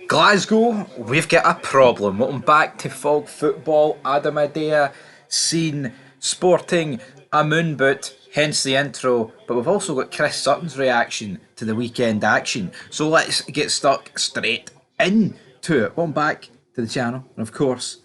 Glasgow, we've got a problem. Welcome back to Fog Football. Idah seen sporting a moon boot, hence the intro. But we've also got Chris Sutton's reaction to the weekend action. So let's get stuck straight into it. Welcome back to the channel. And of course,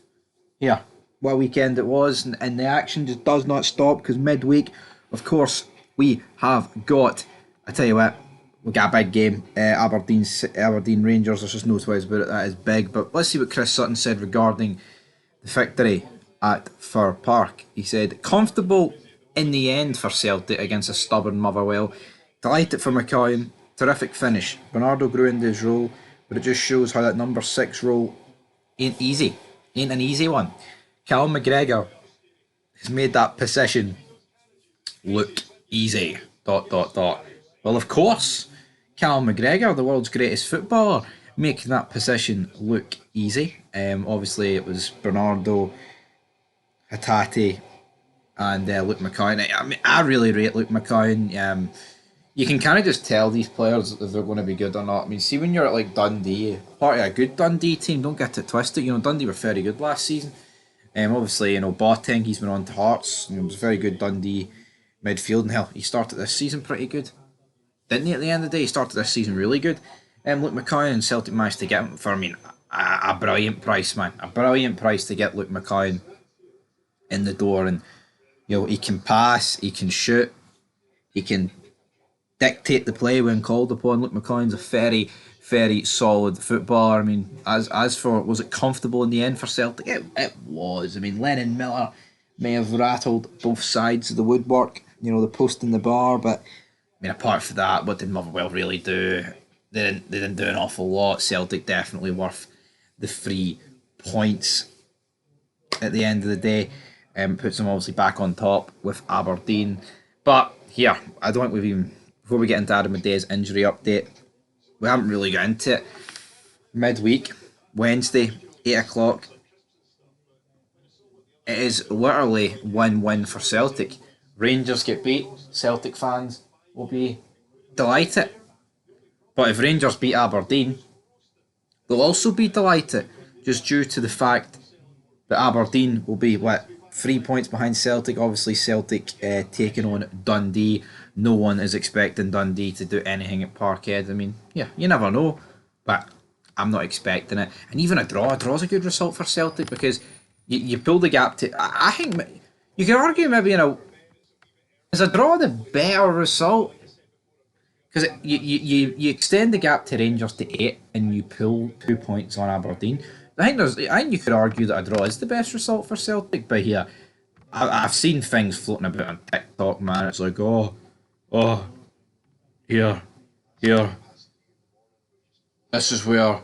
here, what a weekend it was. And the action just does not stop because midweek, of course, we have got, I tell you what, we got a big game. Aberdeen Rangers. There's just no two ways about it. That is big. But let's see what Chris Sutton said regarding the victory at Fir Park. He said, comfortable in the end for Celtic against a stubborn Motherwell. Delighted for McCoy. Terrific finish. Bernardo grew into his role, but it just shows how that number 6 role ain't easy. Ain't an easy one. Callum McGregor has made that position look easy. ... Well, of course, Callum McGregor, the world's greatest footballer, making that position look easy. Obviously, it was Bernardo, Hatate, and Luke McCoy. I mean, I really rate Luke McCoy. You can kind of just tell these players if they're going to be good or not. I mean, see when you're at like Dundee, part of a good Dundee team, don't get it twisted. You know, Dundee were very good last season. Obviously, you know, Boateng, he's been on to Hearts. You know, it was very good Dundee midfield, and hell, he started this season pretty good. Didn't he, at the end of the day? He started this season really good. Luke McCoy and Celtic managed to get him for, I mean, a brilliant price, man. A brilliant price to get Luke McCoy in the door. And, you know, he can pass, he can shoot, he can dictate the play when called upon. Luke McCoy's a very, very solid footballer. I mean, as for, was it comfortable in the end for Celtic? It was. I mean, Lennon Miller may have rattled both sides of the woodwork, you know, the post and the bar, but I mean, apart from that, what did Motherwell really do? They didn't do an awful lot. Celtic definitely worth the 3 points at the end of the day. Puts them obviously back on top with Aberdeen. But here, I don't think we've even, before we get into Adam Aday's injury update, we haven't really got into it. Midweek, Wednesday, 8 o'clock. It is literally win-win for Celtic. Rangers get beat, Celtic fans will be delighted. But if Rangers beat Aberdeen, they'll also be delighted, just due to the fact that Aberdeen will be, 3 points behind Celtic. Obviously, Celtic taking on Dundee. No one is expecting Dundee to do anything at Parkhead. I mean, yeah, you never know, but I'm not expecting it. And even a draw's a good result for Celtic because you pull the gap to. I think you could argue maybe is a draw the better result? Because you extend the gap to Rangers to 8 and you pull 2 points on Aberdeen. I think you could argue that a draw is the best result for Celtic, but here I've seen things floating about on TikTok, man. It's like, oh, here, this is where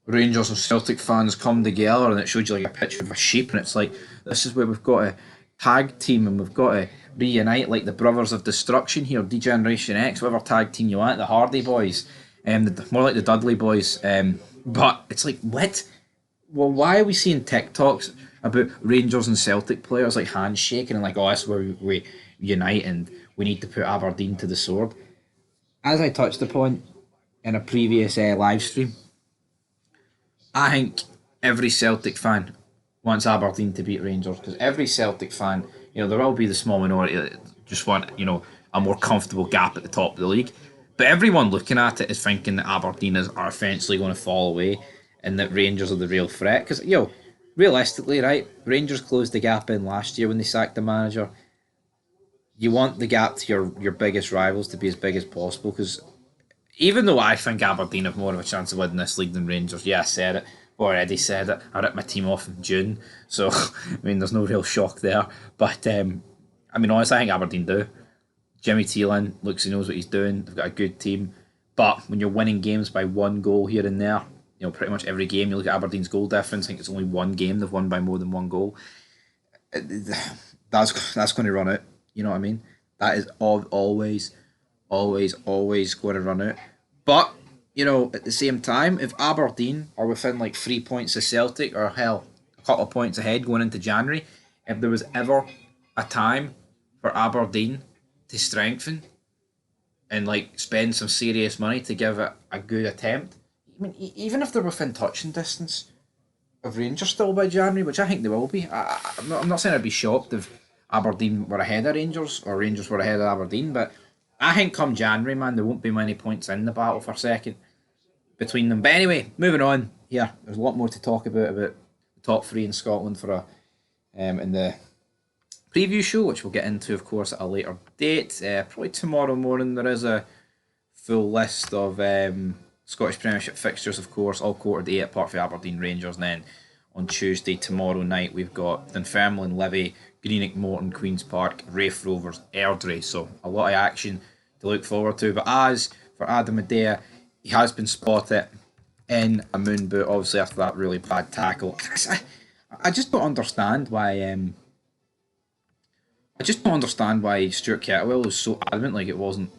Rangers and Celtic fans come together, and it showed you like a picture of a sheep, and it's like, this is where we've got to tag team and we've got to reunite like the Brothers of Destruction here, Degeneration X, whatever tag team you want, the Hardy Boys, more like the Dudley Boys. But it's like, what? Well, why are we seeing TikToks about Rangers and Celtic players like handshaking and like, oh, that's where we unite and we need to put Aberdeen to the sword? As I touched upon in a previous live stream, I think every Celtic fan wants Aberdeen to beat Rangers because every Celtic fan, you know, there will be the small minority that just want, you know, a more comfortable gap at the top of the league. But everyone looking at it is thinking that Aberdeen are eventually going to fall away and that Rangers are the real threat. Because, you know, realistically, right, Rangers closed the gap in last year when they sacked the manager. You want the gap to your biggest rivals to be as big as possible because even though I think Aberdeen have more of a chance of winning this league than Rangers, yeah, I said it, already said it. I ripped my team off in June, so I mean, there's no real shock there. But I mean, honestly, I think Aberdeen do. Jimmy Thielen looks, he knows what he's doing. They've got a good team, but when you're winning games by 1 goal here and there, you know, pretty much every game you look at Aberdeen's goal difference. I think it's only 1 game they've won by more than 1 goal. That's going to run out. You know what I mean? That is always going to run out. But you know, at the same time, if Aberdeen are within like 3 points of Celtic, or hell, a couple of points ahead going into January, if there was ever a time for Aberdeen to strengthen and like spend some serious money to give it a good attempt, mean, even if they're within touching distance of Rangers still by January, which I think they will be, I'm not saying I'd be shocked if Aberdeen were ahead of Rangers or Rangers were ahead of Aberdeen, but I think come January, man, there won't be many points in the battle for second between them. But anyway, moving on here, there's a lot more to talk about the top three in Scotland for in the preview show, which we'll get into, of course, at a later date. Probably tomorrow morning there is a full list of Scottish Premiership fixtures, of course, all quarter day apart from Aberdeen Rangers. And then on Tuesday, tomorrow night, we've got Dunfermline, Livy, Greenock, Morton, Queen's Park, Raith Rovers, Airdrie. So a lot of action to look forward to. But as for Adam Idah, he has been spotted in a moon boot, obviously after that really bad tackle. I just don't understand why. I just don't understand why Stuart Kettlewell was so adamant like it wasn't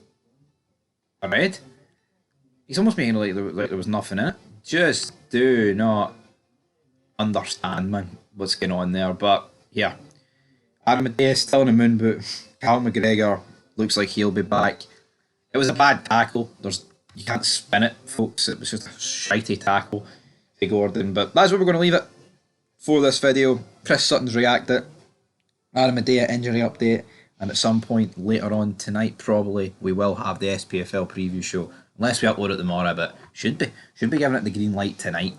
a red. He's almost making it like there was nothing in it. Just do not understand, man, what's going on there. But yeah, Adam Idah still in a moon boot. Cal McGregor looks like he'll be back. It was a bad tackle. You can't spin it, folks. It was just a shitey tackle to Gordon. But that's where we're going to leave it for this video. Chris Sutton's reacted. Adam Idah injury update. And at some point later on tonight, probably, we will have the SPFL preview show. Unless we upload it tomorrow, but should be giving it the green light tonight.